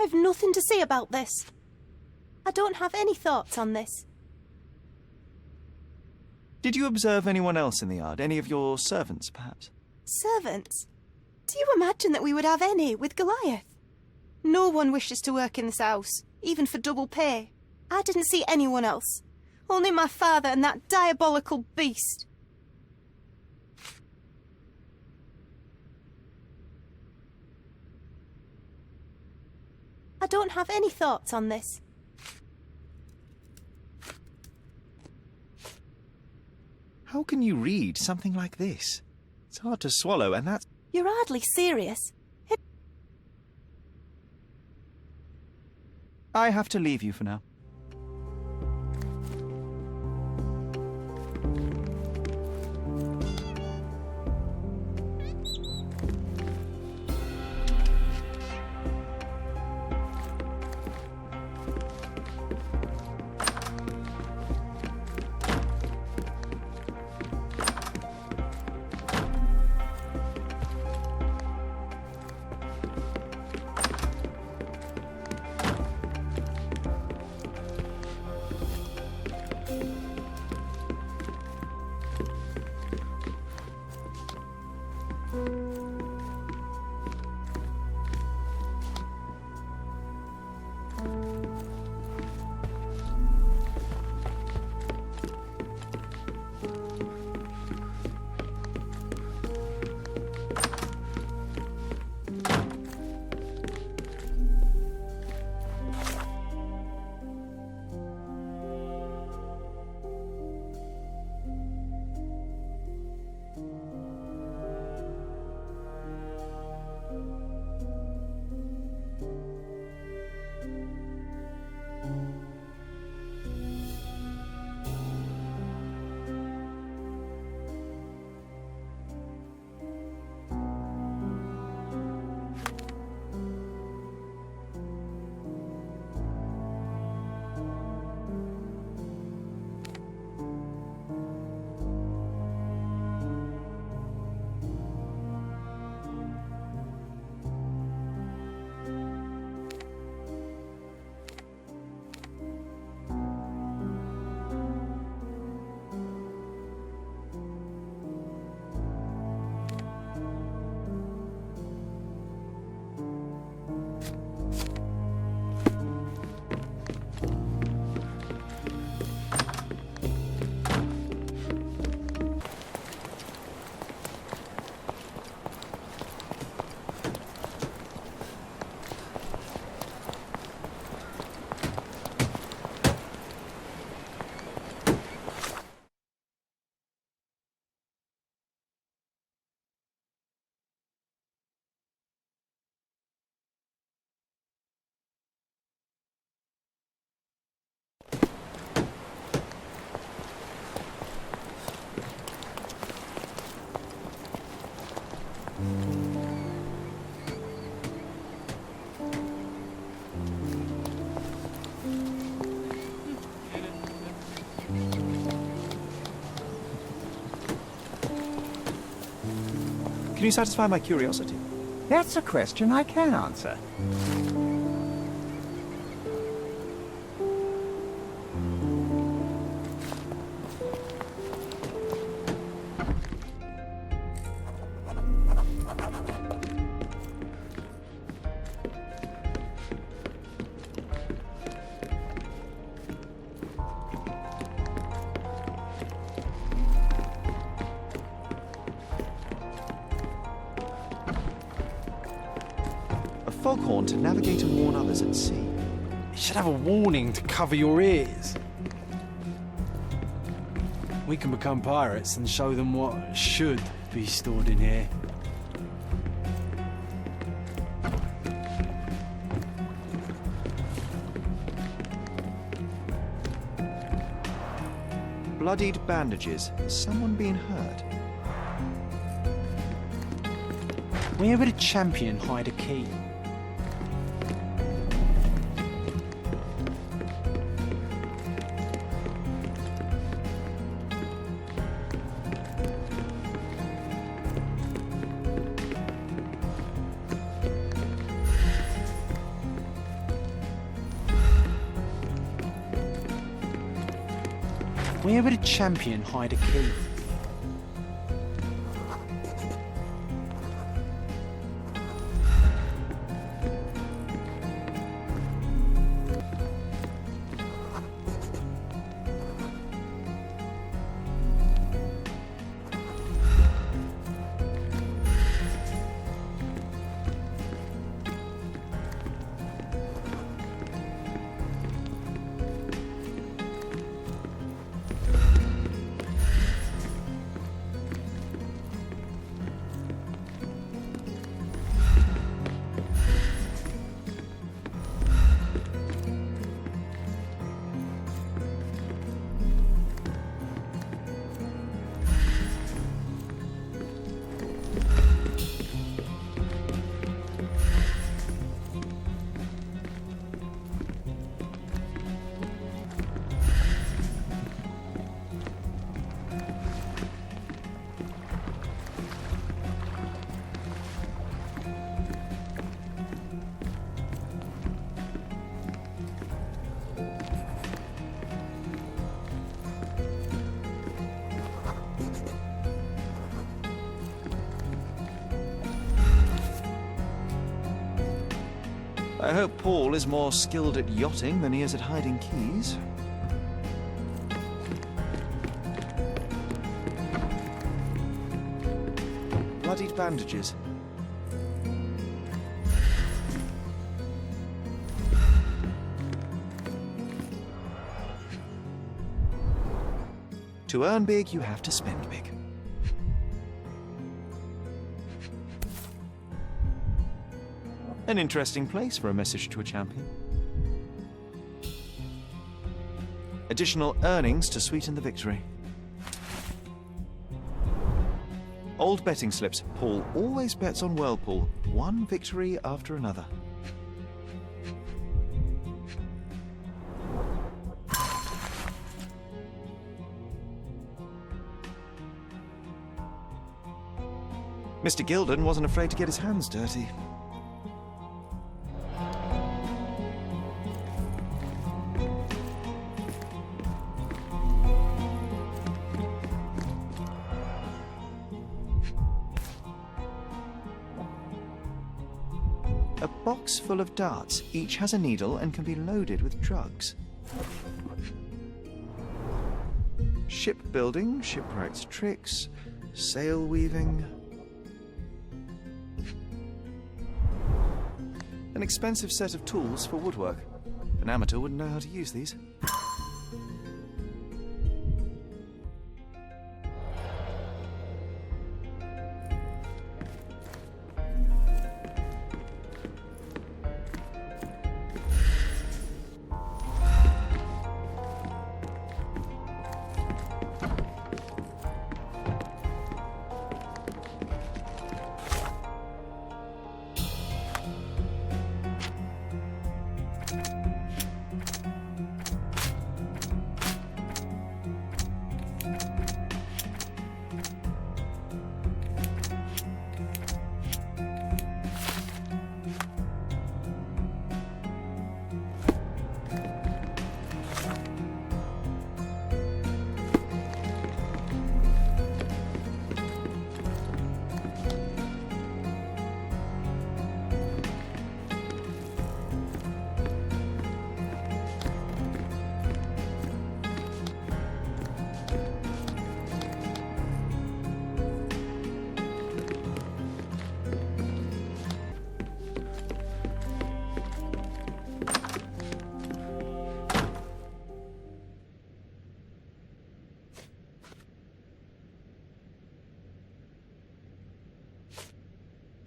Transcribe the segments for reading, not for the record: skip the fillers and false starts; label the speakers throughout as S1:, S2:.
S1: I've nothing to say about this. I don't have any thoughts on this.
S2: Did you observe anyone else in the yard? Any of your servants, perhaps?
S1: Servants? Do you imagine that we would have any with Goliath? No one wishes to work in this house, even for double pay. I didn't see anyone else. Only my father and that diabolical beast. I don't have any thoughts on this.
S2: How can you read something like this? It's hard to swallow, and that's...
S1: You're hardly serious.
S2: I have to leave you for now. Can you satisfy my curiosity?
S3: That's a question I can answer.
S2: Foghorn to navigate and warn others at sea.
S4: You should have a warning to cover your ears. We can become pirates and show them what should be stored in here.
S2: Bloodied bandages. Has someone been hurt?
S4: Where would a champion hide a key? Where would a champion hide a key?
S2: I hope Paul is more skilled at yachting than he is at hiding keys. Bloodied bandages. To earn big, you have to spend big. An interesting place for a message to a champion. Additional earnings to sweeten the victory. Old betting slips. Paul always bets on Whirlpool. One victory after another. Mr. Gilden wasn't afraid to get his hands dirty. A box full of darts. Each has a needle and can be loaded with drugs. Shipbuilding, shipwright's tricks, sail weaving. An expensive set of tools for woodwork. An amateur wouldn't know how to use these.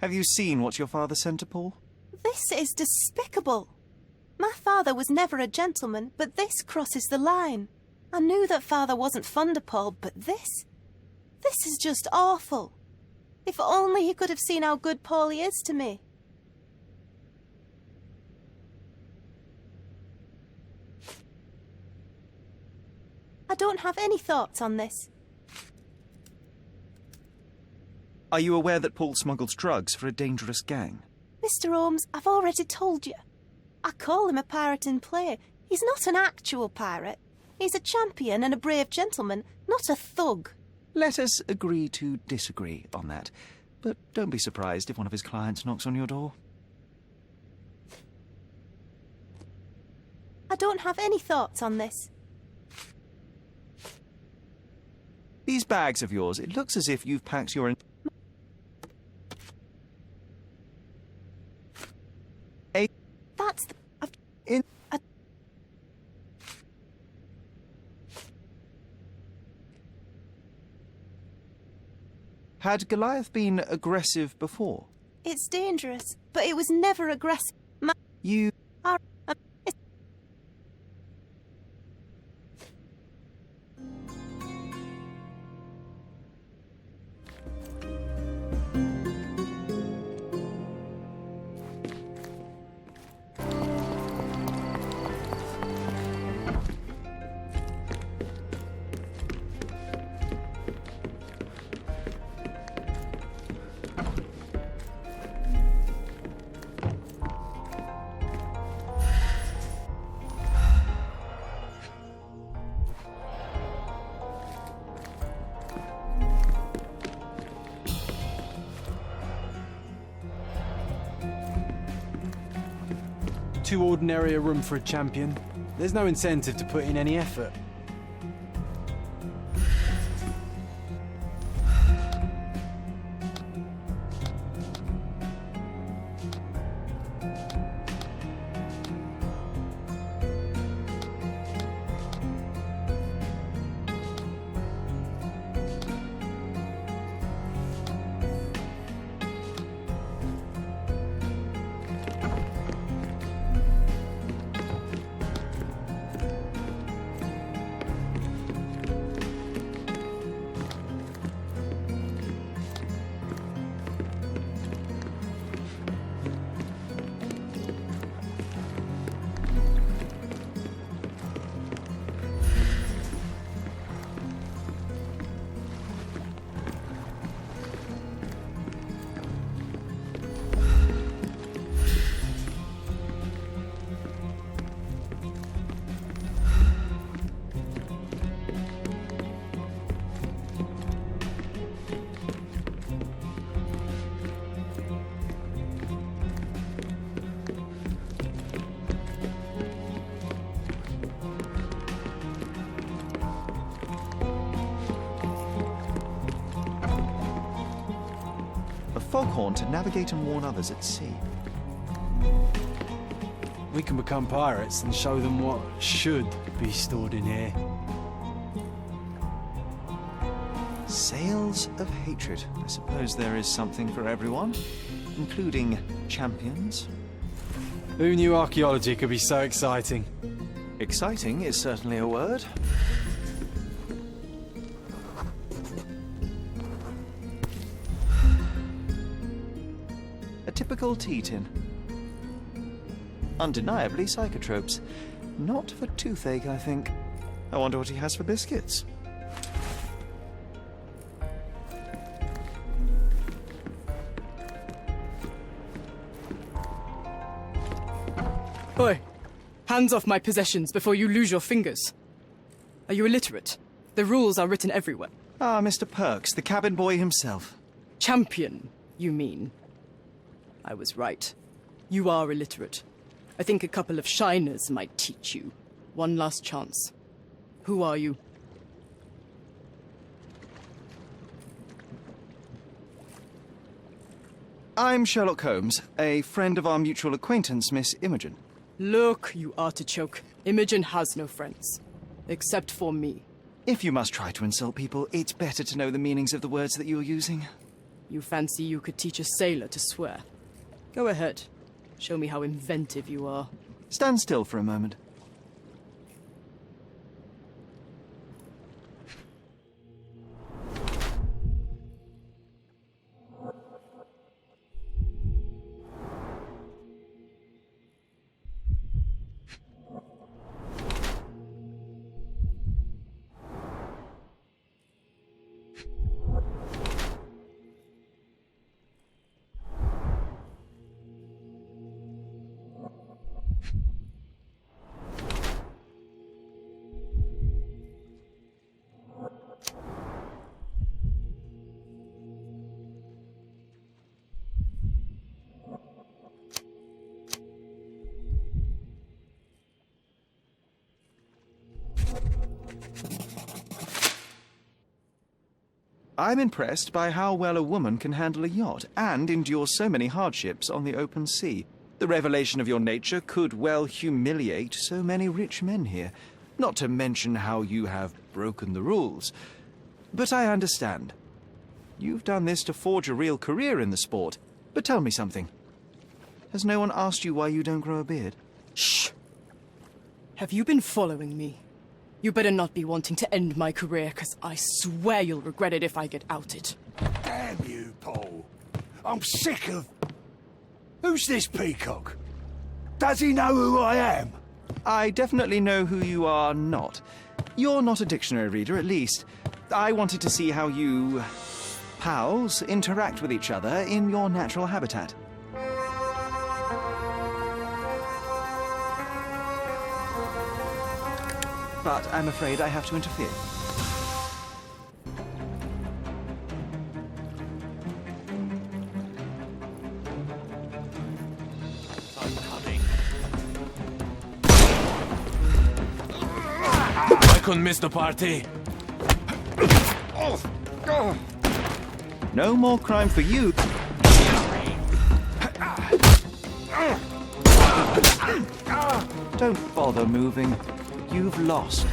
S2: Have you seen what your father sent to Paul?
S1: This is despicable. My father was never a gentleman, but this crosses the line. I knew that father wasn't fond of Paul, but this is just awful. If only he could have seen how good Paulie is to me. I don't have any thoughts on this.
S2: Are you aware that Paul smuggles drugs for a dangerous gang?
S1: Mr. Holmes, I've already told you. I call him a pirate in play. He's not an actual pirate. He's a champion and a brave gentleman, not a thug.
S2: Let us agree to disagree on that. But don't be surprised if one of his clients knocks on your door.
S1: I don't have any thoughts on this.
S2: These bags of yours, it looks as if you've packed your...
S1: That's the...
S2: In... Had Goliath been aggressive before?
S1: It's dangerous, but it was never aggressive.
S2: You...
S4: Too ordinary a room for a champion. There's no incentive to put in any effort.
S2: Foghorn to navigate and warn others at sea.
S4: We can become pirates and show them what should be stored in here.
S2: Sails of hatred. I suppose there is something for everyone, including champions.
S4: Who knew archaeology could be so exciting?
S2: Exciting is certainly a word. A typical tea tin. Undeniably psychotropes. Not for toothache, I think. I wonder what he has for biscuits.
S5: Oi! Hands off my possessions before you lose your fingers. Are you illiterate? The rules are written everywhere.
S2: Ah, Mr. Perks, the cabin boy himself.
S5: Champion, you mean? I was right. You are illiterate. I think a couple of shiners might teach you. One last chance. Who are you?
S2: I'm Sherlock Holmes, a friend of our mutual acquaintance, Miss Imogen.
S5: Look, you artichoke. Imogen has no friends. Except for me.
S2: If you must try to insult people, it's better to know the meanings of the words that you're using.
S5: You fancy you could teach a sailor to swear? Go ahead. Show me how inventive you are.
S2: Stand still for a moment. I'm impressed by how well a woman can handle a yacht and endure so many hardships on the open sea. The revelation of your nature could well humiliate so many rich men here, not to mention how you have broken the rules. But I understand. You've done this to forge a real career in the sport. But tell me something. Has no one asked you why you don't grow a beard?
S5: Shh! Have you been following me? You better not be wanting to end my career, 'cause I swear you'll regret it if I get outed.
S6: Damn you, Paul. I'm sick of... Who's this peacock? Does he know who I am?
S2: I definitely know who you are not. You're not a dictionary reader, at least. I wanted to see how you... pals interact with each other in your natural habitat. But I'm afraid I have to interfere.
S6: I'm coming.
S7: I couldn't miss the party.
S2: No more crime for you. Don't bother moving. You've lost.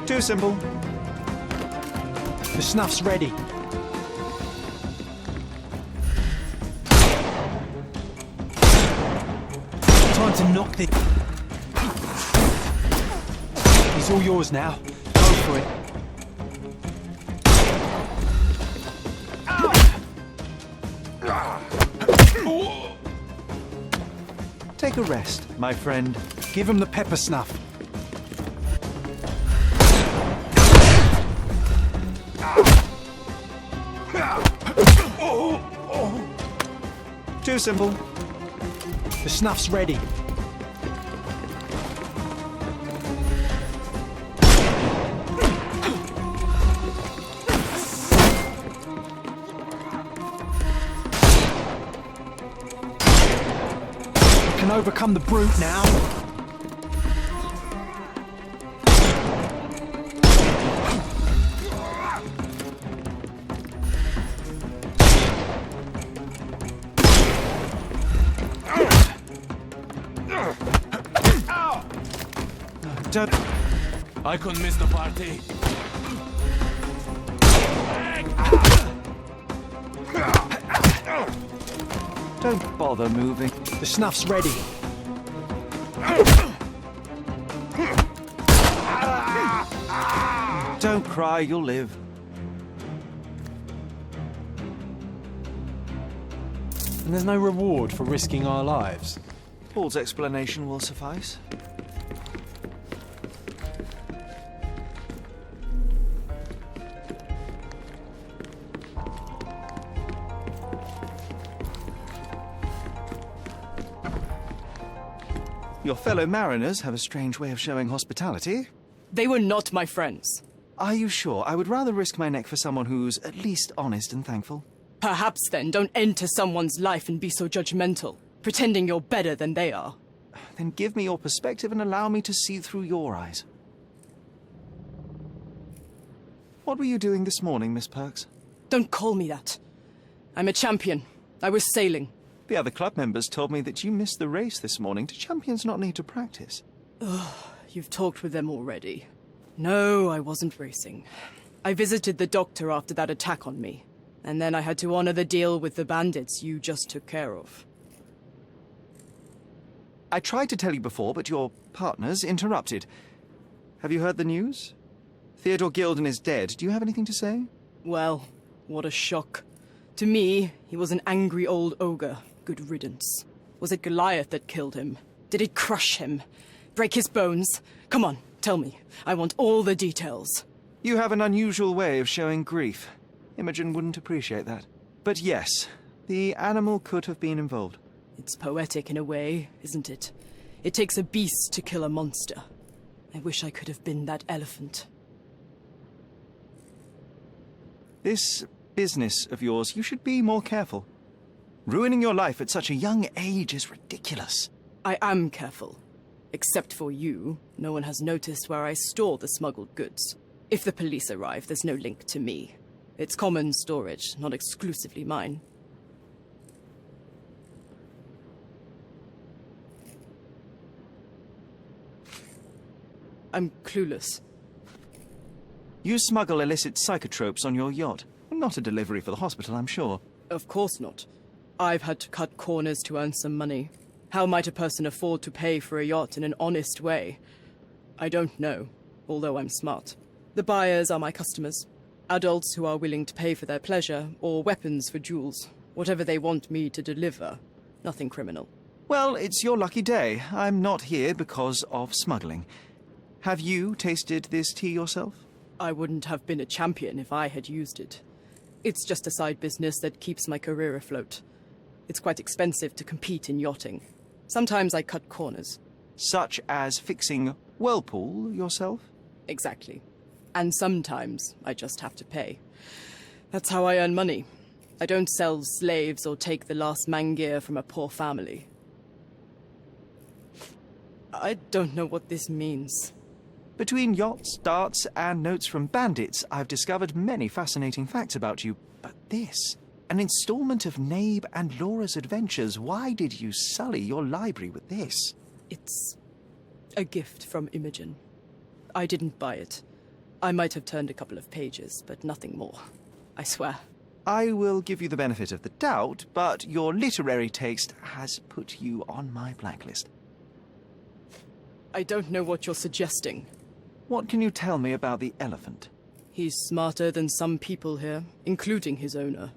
S2: Too simple.
S4: The snuff's ready. Time to knock this. He's all yours now. Go for it.
S2: Take a rest, my friend.
S4: Give him the pepper snuff.
S2: Too simple.
S4: The snuff's ready. Can overcome the brute now.
S2: Don't...
S7: I couldn't miss the party.
S2: Don't bother moving.
S4: The snuff's ready.
S2: Don't cry, you'll live.
S4: And there's no reward for risking our lives.
S2: Paul's explanation will suffice. Your fellow mariners have a strange way of showing hospitality.
S5: They were not my friends.
S2: Are you sure? I would rather risk my neck for someone who's at least honest and thankful.
S5: Perhaps then don't enter someone's life and be so judgmental, pretending you're better than they are.
S2: Then give me your perspective and allow me to see through your eyes. What were you doing this morning, Miss Perks?
S5: Don't call me that. I'm a champion. I was sailing.
S2: The other club members told me that you missed the race this morning. Do champions not need to practice?
S5: You've talked with them already. No, I wasn't racing. I visited the doctor after that attack on me. And then I had to honor the deal with the bandits you just took care of.
S2: I tried to tell you before, but your partners interrupted. Have you heard the news? Theodore Gilden is dead. Do you have anything to say?
S5: Well, what a shock. To me, he was an angry old ogre. Good riddance. Was it Goliath that killed him? Did it crush him? Break his bones? Come on, tell me. I want all the details.
S2: You have an unusual way of showing grief. Imogen wouldn't appreciate that. But yes, the animal could have been involved.
S5: It's poetic in a way, isn't it? It takes a beast to kill a monster. I wish I could have been that elephant.
S2: This business of yours, you should be more careful. Ruining your life at such a young age is ridiculous.
S5: I am careful. Except for you, no one has noticed where I store the smuggled goods. If the police arrive, there's no link to me. It's common storage, not exclusively mine. I'm clueless.
S2: You smuggle illicit psychotropes on your yacht. Not a delivery for the hospital, I'm sure.
S5: Of course not. I've had to cut corners to earn some money. How might a person afford to pay for a yacht in an honest way? I don't know, although I'm smart. The buyers are my customers. Adults who are willing to pay for their pleasure, or weapons for jewels. Whatever they want me to deliver. Nothing criminal.
S2: Well, it's your lucky day. I'm not here because of smuggling. Have you tasted this tea yourself?
S5: I wouldn't have been a champion if I had used it. It's just a side business that keeps my career afloat. It's quite expensive to compete in yachting. Sometimes I cut corners.
S2: Such as fixing Whirlpool yourself?
S5: Exactly. And sometimes I just have to pay. That's how I earn money. I don't sell slaves or take the last mangear from a poor family. I don't know what this means.
S2: Between yachts, darts, and notes from bandits, I've discovered many fascinating facts about you. But this, an installment of Nabe and Laura's adventures. Why did you sully your library with this?
S5: It's a gift from Imogen. I didn't buy it. I might have turned a couple of pages, but nothing more. I swear.
S2: I will give you the benefit of the doubt, but your literary taste has put you on my blacklist.
S5: I don't know what you're suggesting.
S2: What can you tell me about the elephant?
S5: He's smarter than some people here, including his owner.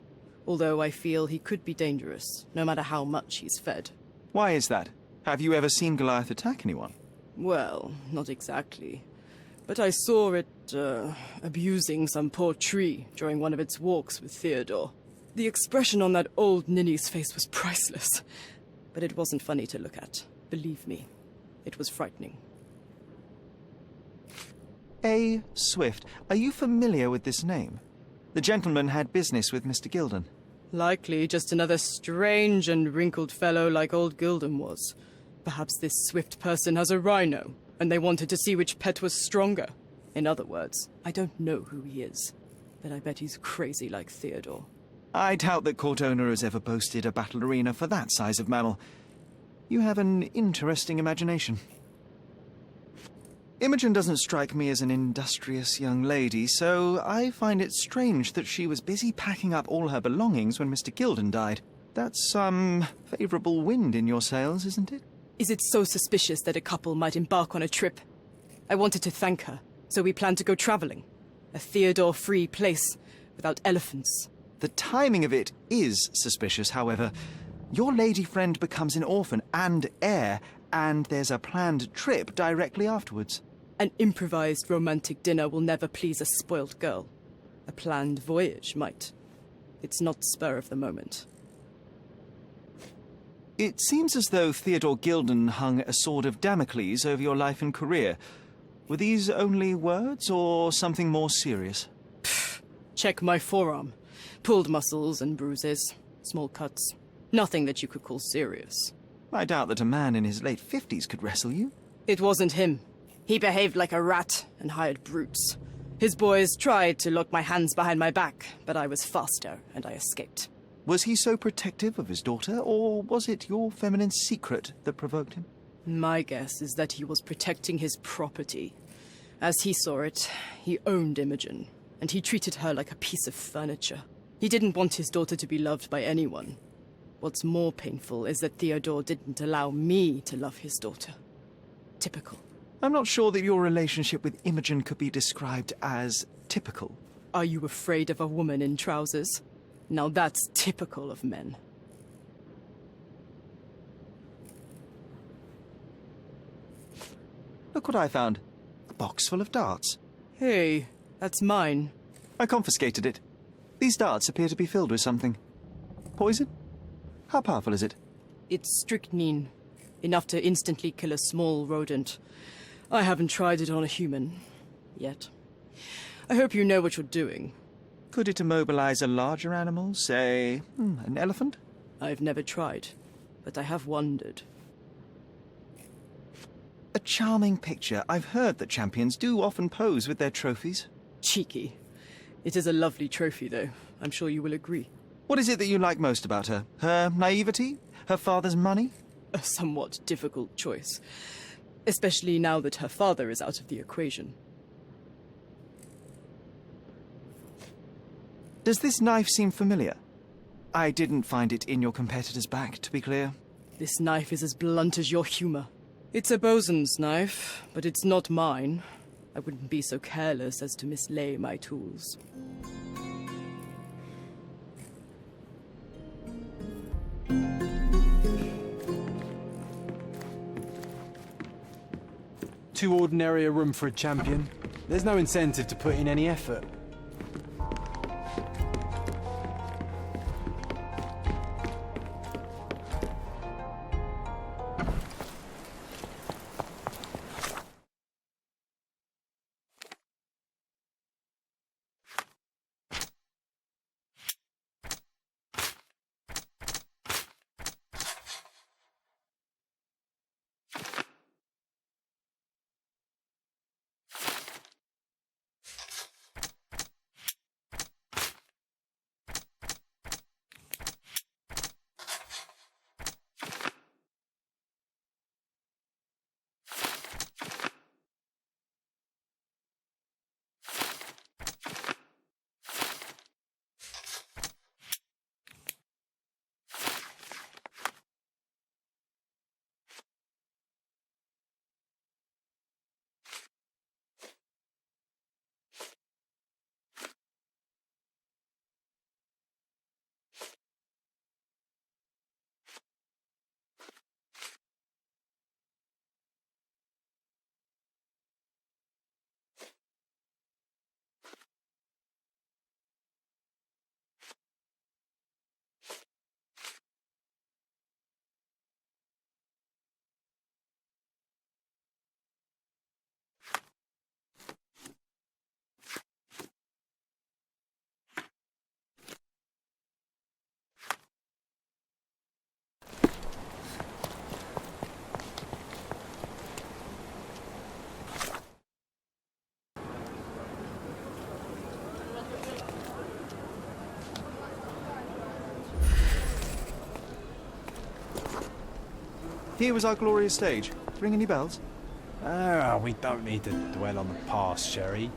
S5: Although I feel he could be dangerous, no matter how much he's fed.
S2: Why is that? Have you ever seen Goliath attack anyone?
S5: Well, not exactly. But I saw it, abusing some poor tree during one of its walks with Theodore. The expression on that old ninny's face was priceless. But it wasn't funny to look at. Believe me, it was frightening.
S2: A. Swift. Are you familiar with this name? The gentleman had business with Mr. Gilden.
S5: Likely just another strange and wrinkled fellow like old Gilden was. Perhaps this Swift person has a rhino, and they wanted to see which pet was stronger. In other words, I don't know who he is, but I bet he's crazy like Theodore.
S2: I doubt that Cordona has ever boasted a battle arena for that size of mammal. You have an interesting imagination. Imogen doesn't strike me as an industrious young lady, so I find it strange that she was busy packing up all her belongings when Mr. Gilden died. That's some favourable wind in your sails, isn't it?
S5: Is it so suspicious that a couple might embark on a trip? I wanted to thank her, so we planned to go travelling. A Theodore-free place, without elephants.
S2: The timing of it is suspicious, however. Your lady friend becomes an orphan and heir, and there's a planned trip directly afterwards.
S5: An improvised romantic dinner will never please a spoilt girl. A planned voyage might. It's not spur of the moment.
S2: It seems as though Theodore Gilden hung a sword of Damocles over your life and career. Were these only words, or something more serious?
S5: Check my forearm. Pulled muscles and bruises. Small cuts. Nothing that you could call serious.
S2: I doubt that a man in his late 50s could wrestle you.
S5: It wasn't him. He behaved like a rat and hired brutes. His boys tried to lock my hands behind my back, but I was faster and I escaped.
S2: Was he so protective of his daughter, or was it your feminine secret that provoked him?
S5: My guess is that he was protecting his property. As he saw it, he owned Imogen, and he treated her like a piece of furniture. He didn't want his daughter to be loved by anyone. What's more painful is that Theodore didn't allow me to love his daughter. Typical.
S2: I'm not sure that your relationship with Imogen could be described as typical.
S5: Are you afraid of a woman in trousers? Now that's typical of men.
S2: Look what I found. A box full of darts.
S5: Hey, that's mine.
S2: I confiscated it. These darts appear to be filled with something. Poison? How powerful is it?
S5: It's strychnine. Enough to instantly kill a small rodent. I haven't tried it on a human. Yet. I hope you know what you're doing.
S2: Could it immobilize a larger animal, say, an elephant?
S5: I've never tried, but I have wondered.
S2: A charming picture. I've heard that champions do often pose with their trophies.
S5: Cheeky. It is a lovely trophy, though. I'm sure you will agree.
S2: What is it that you like most about her? Her naivety? Her father's money?
S5: A somewhat difficult choice. Especially now that her father is out of the equation.
S2: Does this knife seem familiar? I didn't find it in your competitor's back, to be clear.
S5: This knife is as blunt as your humor. It's a bosun's knife, but it's not mine. I wouldn't be so careless as to mislay my tools.
S4: Too ordinary a room for a champion. There's no incentive to put in any effort.
S2: Here was our glorious stage. Ring any bells?
S4: Ah, we don't need to dwell on the past, Sherry.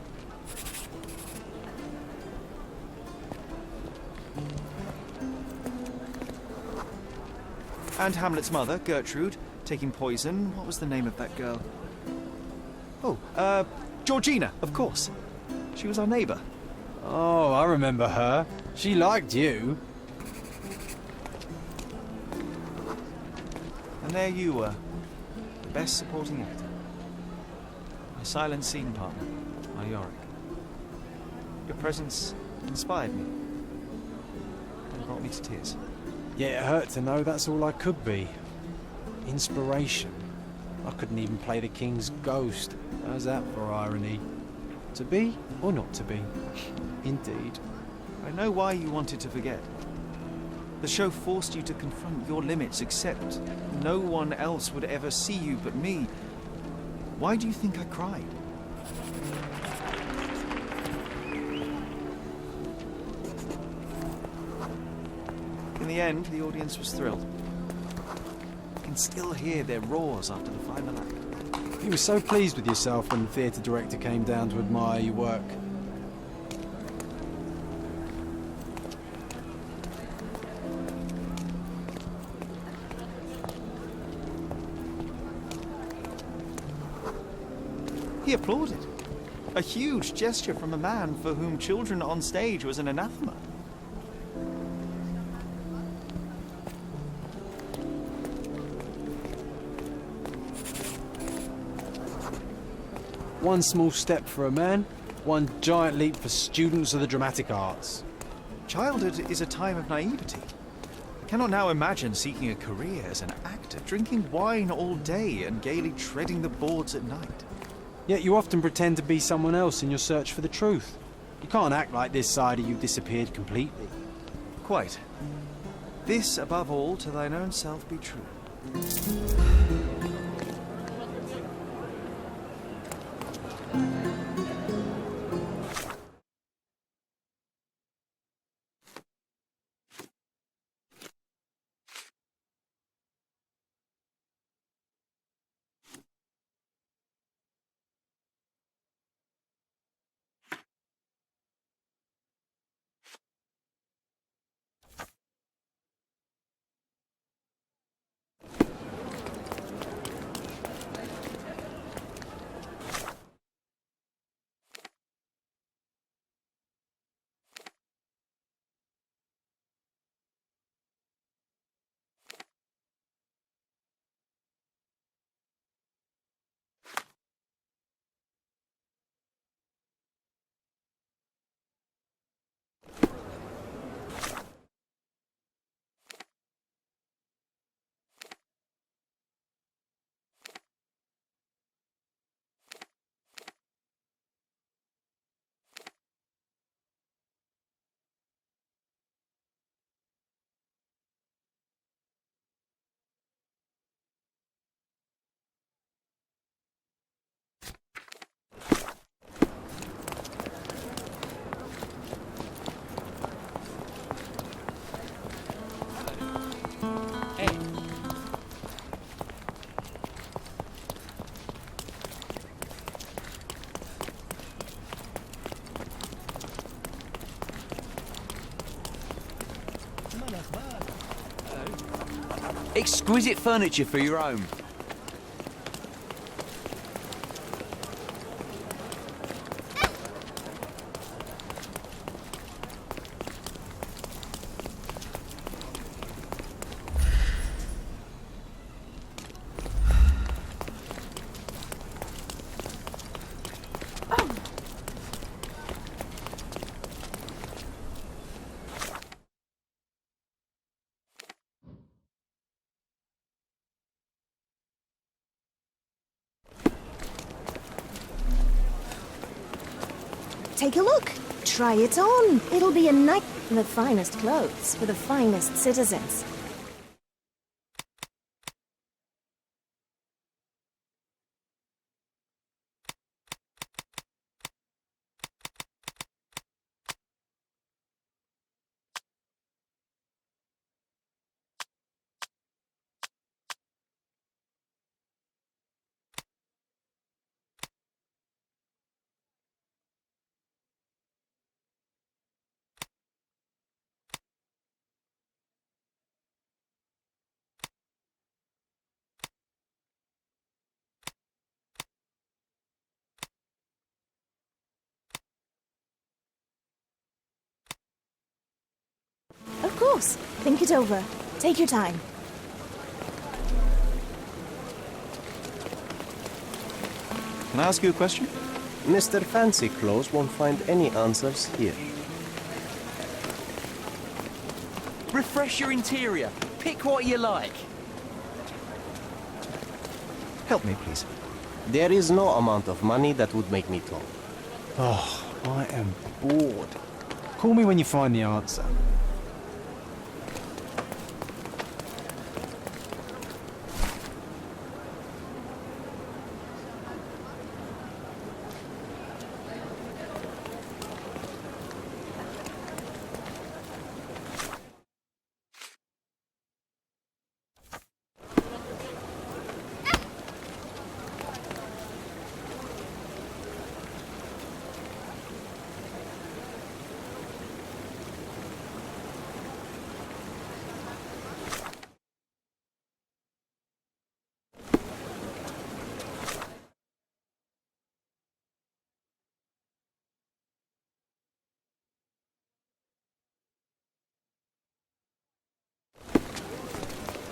S2: And Hamlet's mother, Gertrude, taking poison. What was the name of that girl? Oh, Georgina, of course. She was our neighbour.
S4: Oh, I remember her. She liked you.
S2: And there you were, the best supporting actor. My silent scene partner, my Yorick. Your presence inspired me and brought me to tears.
S4: Yeah, it hurt to know that's all I could be. Inspiration. I couldn't even play the king's ghost. How's that for irony? To be or not to be? Indeed.
S2: I know why you wanted to forget. The show forced you to confront your limits, except no one else would ever see you but me. Why do you think I cried? In the end, the audience was thrilled. I can still hear their roars after the final act.
S4: You were so pleased with yourself when the theatre director came down to admire your work.
S2: He applauded. A huge gesture from a man for whom children on stage was an anathema.
S4: One small step for a man, one giant leap for students of the dramatic arts.
S2: Childhood is a time of naivety. I cannot now imagine seeking a career as an actor, drinking wine all day and gaily treading the boards at night.
S4: Yet you often pretend to be someone else in your search for the truth. You can't act like this side of you disappeared completely.
S2: Quite. This, above all, to thine own self be true.
S8: Exquisite furniture for your home.
S9: Take a look. Try it on. It'll be a night. The finest clothes for the finest citizens. Of course. Think it over. Take your time.
S2: Can I ask you a question?
S10: Mr. Fancy Clothes won't find any answers here.
S8: Refresh your interior. Pick what you like.
S2: Help me, please.
S10: There is no amount of money that would make me talk.
S4: Oh, I am bored. Call me when you find the answer.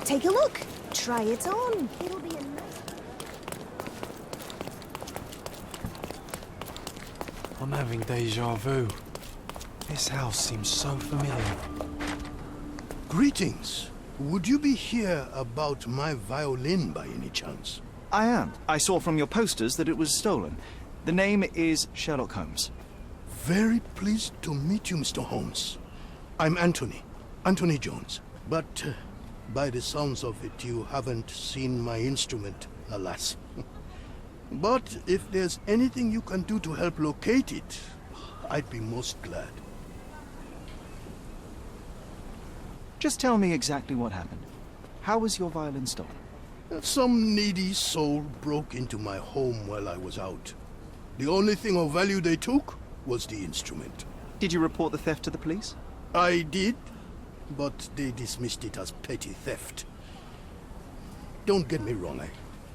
S9: Take a look. Try it on. It'll be a nice...
S4: I'm having deja vu. This house seems so familiar.
S6: Greetings. Would you be here about my violin by any chance?
S2: I am. I saw from your posters that it was stolen. The name is Sherlock Holmes.
S11: Very pleased to meet you, Mr. Holmes. I'm Anthony Jones. But by the sounds of it, you haven't seen my instrument, alas. But if there's anything you can do to help locate it, I'd be most glad.
S2: Just tell me exactly what happened. How was your violin stolen?
S11: Some needy soul broke into my home while I was out. The only thing of value they took was the instrument.
S2: Did you report the theft to the police?
S11: I did, but they dismissed it as petty theft. Don't get me wrong,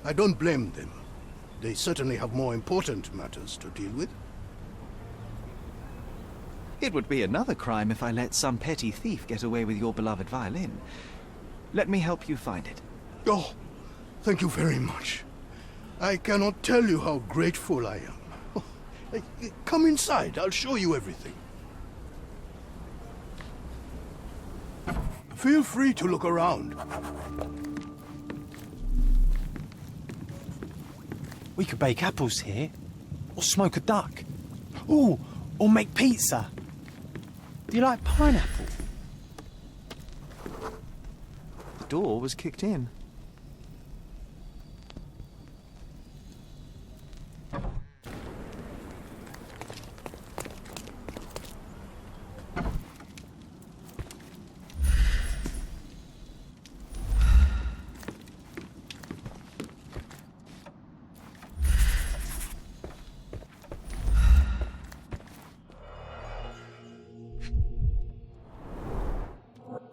S11: I don't blame them. They certainly have more important matters to deal with.
S2: It would be another crime if I let some petty thief get away with your beloved violin. Let me help you find it.
S11: Oh, thank you very much. I cannot tell you how grateful I am. Oh, come inside, I'll show you everything. Feel free to look around.
S4: We could bake apples here, or smoke a duck. Ooh, or make pizza. Do you like pineapple?
S2: The door was kicked in.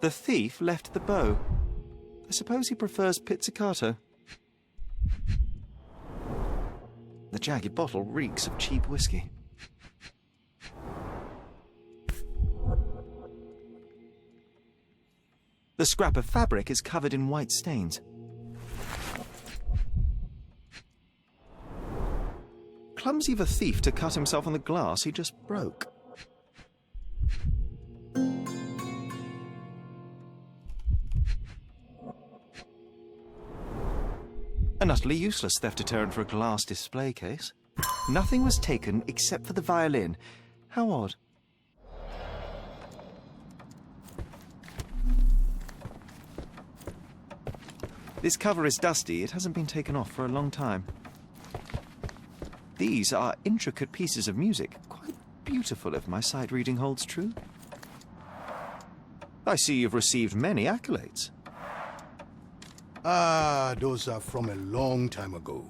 S2: The thief left the bow. I suppose he prefers pizzicato. The jagged bottle reeks of cheap whiskey. The scrap of fabric is covered in white stains. Clumsy of a thief to cut himself on the glass he just broke. An utterly useless theft deterrent for a glass display case. Nothing was taken except for the violin. How odd. This cover is dusty. It hasn't been taken off for a long time. These are intricate pieces of music. Quite beautiful if my sight reading holds true. I see you've received many accolades.
S11: Ah, those are from a long time ago.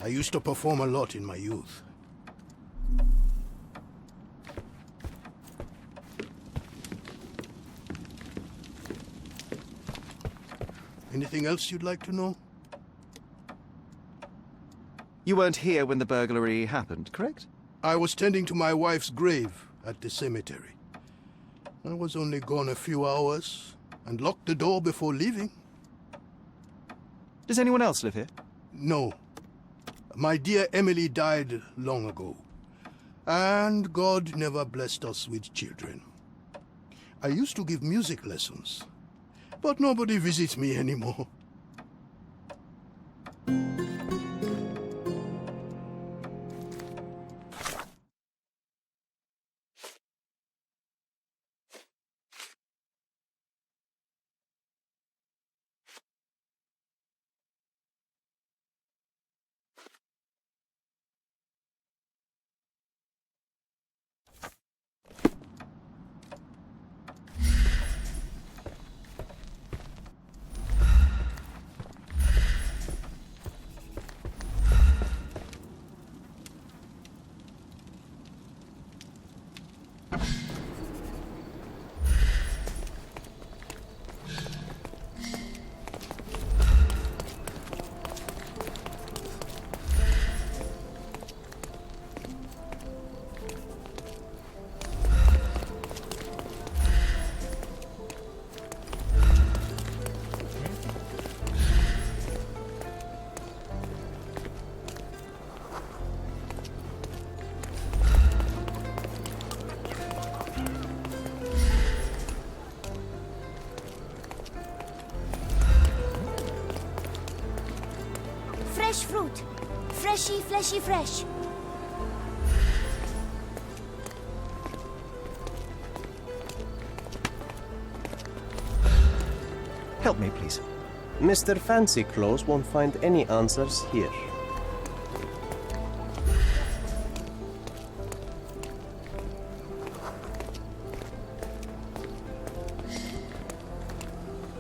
S11: I used to perform a lot in my youth. Anything else you'd like to know?
S2: You weren't here when the burglary happened, correct?
S11: I was tending to my wife's grave at the cemetery. I was only gone a few hours and locked the door before leaving.
S2: Does anyone else live here?
S11: No. My dear Emily died long ago. And God never blessed us with children. I used to give music lessons, but nobody visits me anymore.
S9: Fresh fruit. Freshy, fleshy, fresh.
S2: Help me, please.
S10: Mr. Fancy Clothes won't find any answers here.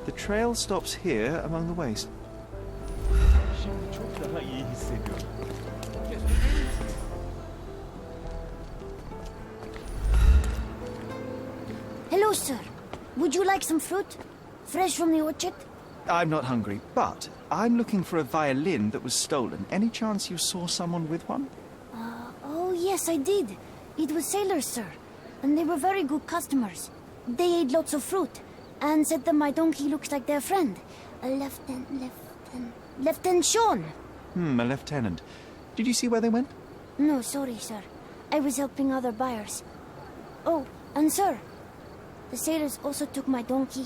S2: The trail stops here among the waste.
S9: Hello, sir. Would you like some fruit? Fresh from the orchard?
S2: I'm not hungry, but I'm looking for a violin that was stolen. Any chance you saw someone with one?
S9: Oh, yes, I did. It was sailors, sir. And they were very good customers. They ate lots of fruit and said that my donkey looks like their friend. Lieutenant Shun.
S2: A lieutenant. Did you see where they went?
S9: No, sorry, sir. I was helping other buyers. Oh, and sir, the sailors also took my donkey.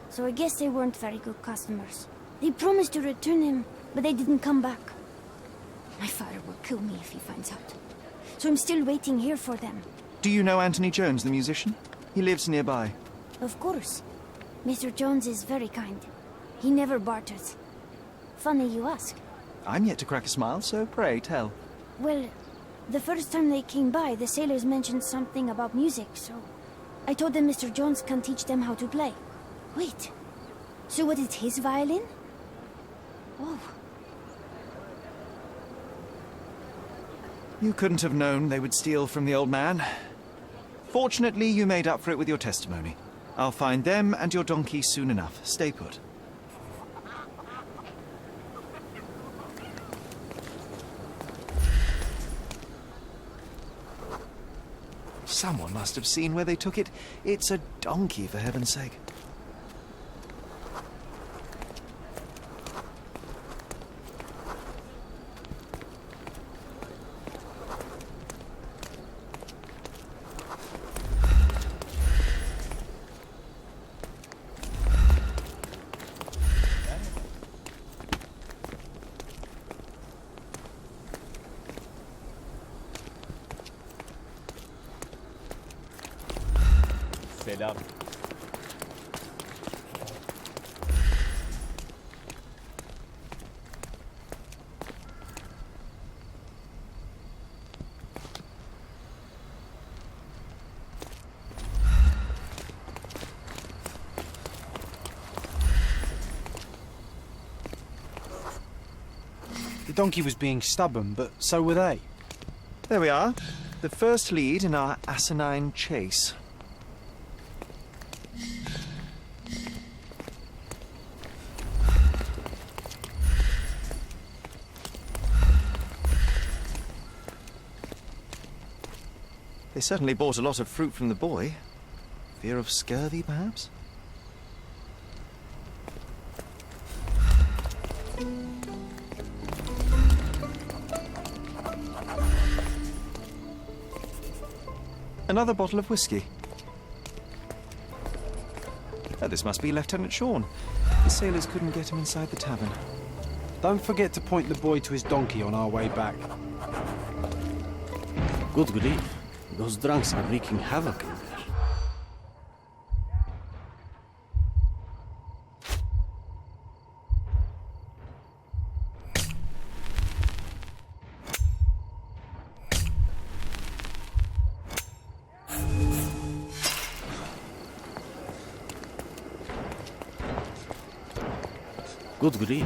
S9: So I guess they weren't very good customers. They promised to return him, but they didn't come back. My father will kill me if he finds out. So I'm still waiting here for them.
S2: Do you know Anthony Jones, the musician? He lives nearby.
S9: Of course. Mr. Jones is very kind. He never barters. Funny you ask.
S2: I'm yet to crack a smile, so pray tell.
S9: Well, the first time they came by, the sailors mentioned something about music, so I told them Mr. Jones can teach them how to play. Wait, so was it his violin? Oh.
S2: You couldn't have known they would steal from the old man. Fortunately, you made up for it with your testimony. I'll find them and your donkey soon enough. Stay put. Someone must have seen where they took it. It's a donkey, for heaven's sake.
S7: Selam.
S4: The donkey was being stubborn, but so were they.
S2: There we are. The first lead in our asinine chase. They certainly bought a lot of fruit from the boy. Fear of scurvy, perhaps? Another bottle of whiskey. Oh, this must be Lieutenant Shun. The sailors couldn't get him inside the tavern.
S4: Don't forget to point the boy to his donkey on our way back.
S10: Good grief. Those drunks are wreaking havoc in there. Good grief.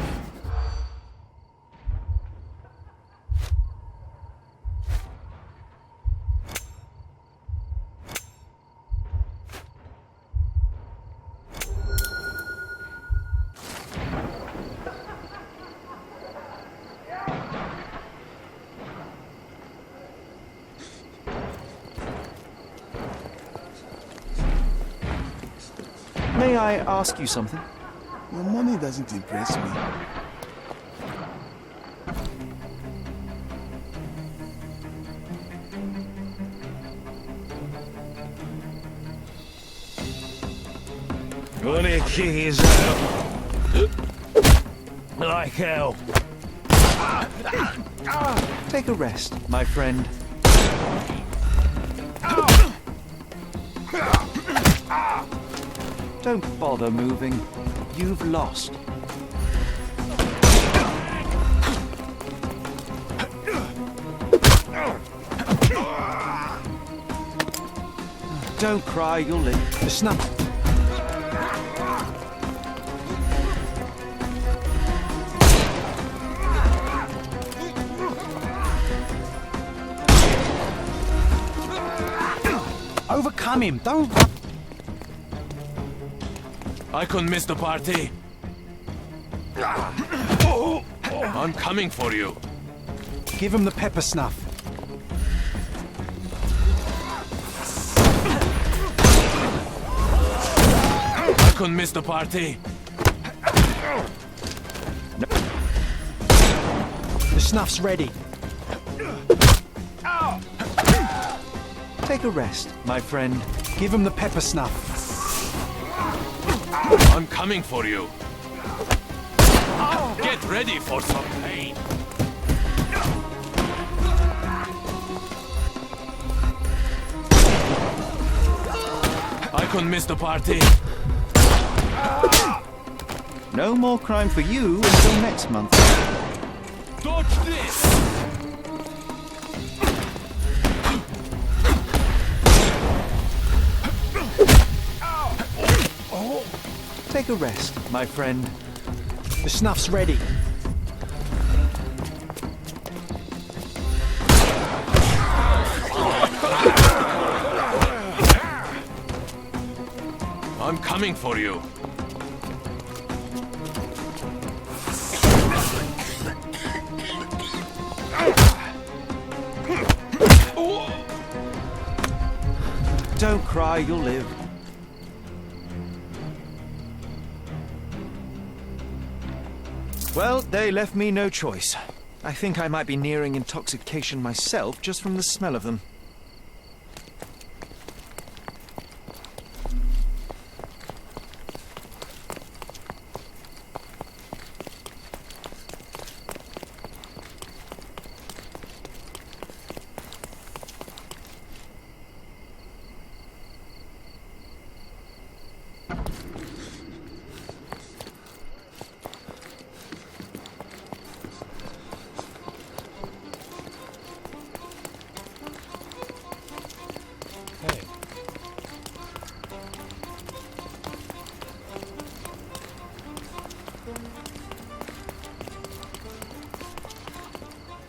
S2: May I ask you something?
S6: Your money doesn't impress me.
S7: Gonna kick his out. Like hell.
S2: Take a rest, my friend. Don't bother moving. You've lost. Don't cry, you'll live.
S4: The snuff. Overcome him, don't...
S7: I couldn't miss the party. I'm coming for you.
S4: Give him the pepper snuff.
S7: I couldn't miss the party.
S4: The snuff's ready.
S2: Take a rest, my friend.
S4: Give him the pepper snuff.
S7: I'm coming for you. Get ready for some pain. I couldn't miss the party.
S2: No more crime for you until next month.
S7: Dodge this!
S2: Take a rest, my friend.
S4: The snuff's ready.
S7: I'm coming for you.
S2: Don't cry, you'll live. Well, they left me no choice. I think I might be nearing intoxication myself just from the smell of them.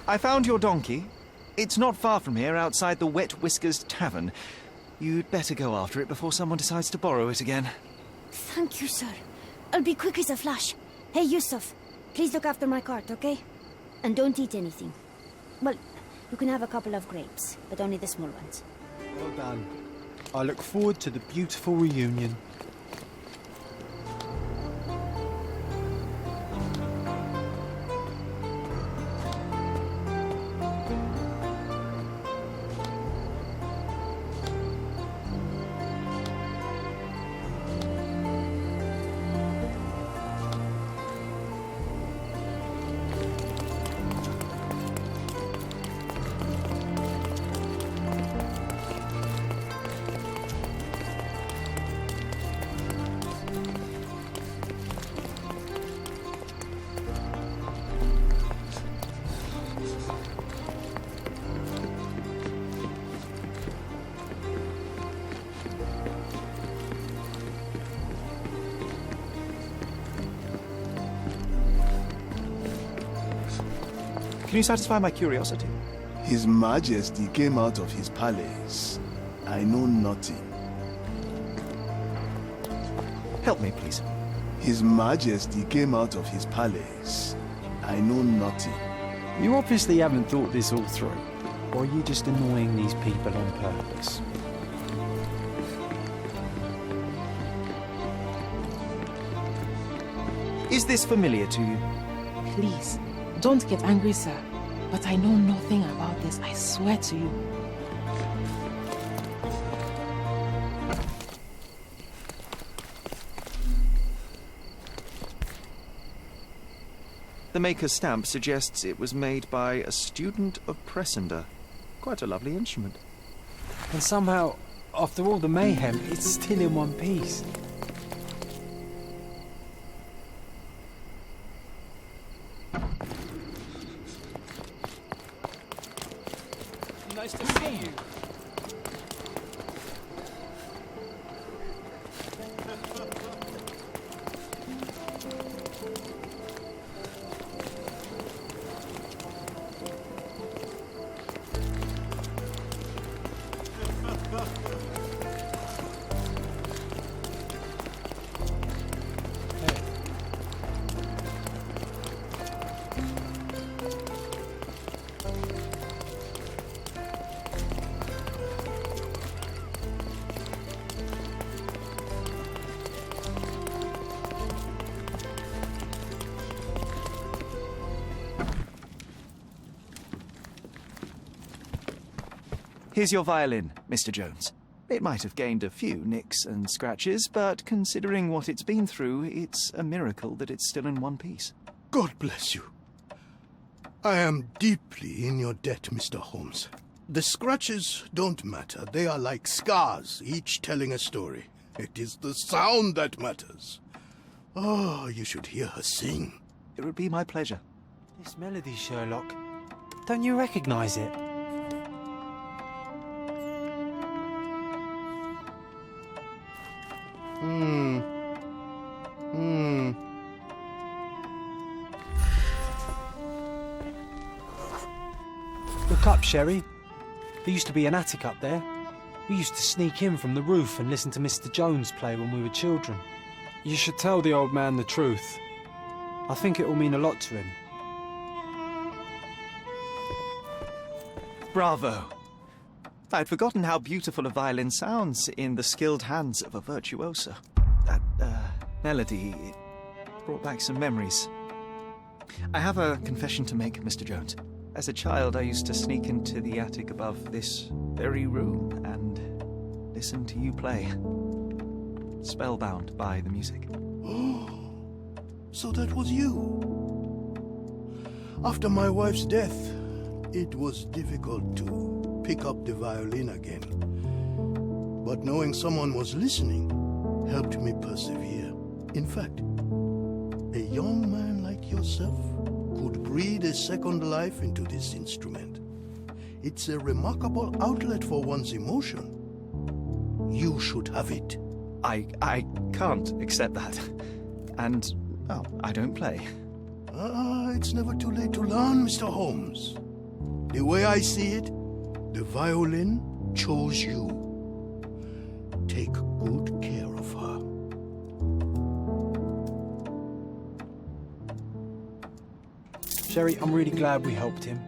S2: I found your donkey. It's not far from here, outside the Wet Whiskers Tavern. You'd better go after it before someone decides to borrow it again.
S9: Thank you, sir. I'll be quick as a flash. Hey, Yusuf, please look after my cart, okay? And don't eat anything. Well, you can have a couple of grapes, but only the small ones.
S4: Well done. I look forward to the beautiful reunion.
S2: Can you satisfy my curiosity?
S12: His Majesty came out of his palace. I know nothing.
S2: Help me, please.
S12: His Majesty came out of his palace. I know nothing.
S4: You obviously haven't thought this all through. Or are you just annoying these people on purpose?
S2: Is this familiar to you?
S13: Please, don't get angry, sir. But I know nothing about this, I swear to you.
S2: The maker's stamp suggests it was made by a student of Pressender. Quite a lovely instrument.
S4: And somehow, after all the mayhem, it's still in one piece.
S2: Here's your violin, Mr. Jones. It might have gained a few nicks and scratches, but considering what it's been through, it's a miracle that it's still in one piece.
S11: God bless you. I am deeply in your debt, Mr. Holmes. The scratches don't matter. They are like scars, each telling a story. It is the sound that matters. Oh, you should hear her sing.
S2: It would be my pleasure.
S4: This melody, Sherlock. Don't you recognize it? Look up, Sherry. There used to be an attic up there. We used to sneak in from the roof and listen to Mr. Jones play when we were children. You should tell the old man the truth. I think it will mean a lot to him.
S2: Bravo! I'd forgotten how beautiful a violin sounds in the skilled hands of a virtuoso. That melody, it brought back some memories. I have a confession to make, Mr. Jones. As a child, I used to sneak into the attic above this very room and listen to you play. Spellbound by the music.
S11: Oh, so that was you. After my wife's death, it was difficult to pick up the violin again. But knowing someone was listening helped me persevere. In fact, a young man like yourself could breathe a second life into this instrument. It's a remarkable outlet for one's emotion. You should have it.
S2: I can't accept that. And, well, I don't play.
S11: It's never too late to learn, Mr. Holmes. The way I see it, the violin chose you. Take good care of her.
S4: Sherry, I'm really glad we helped him.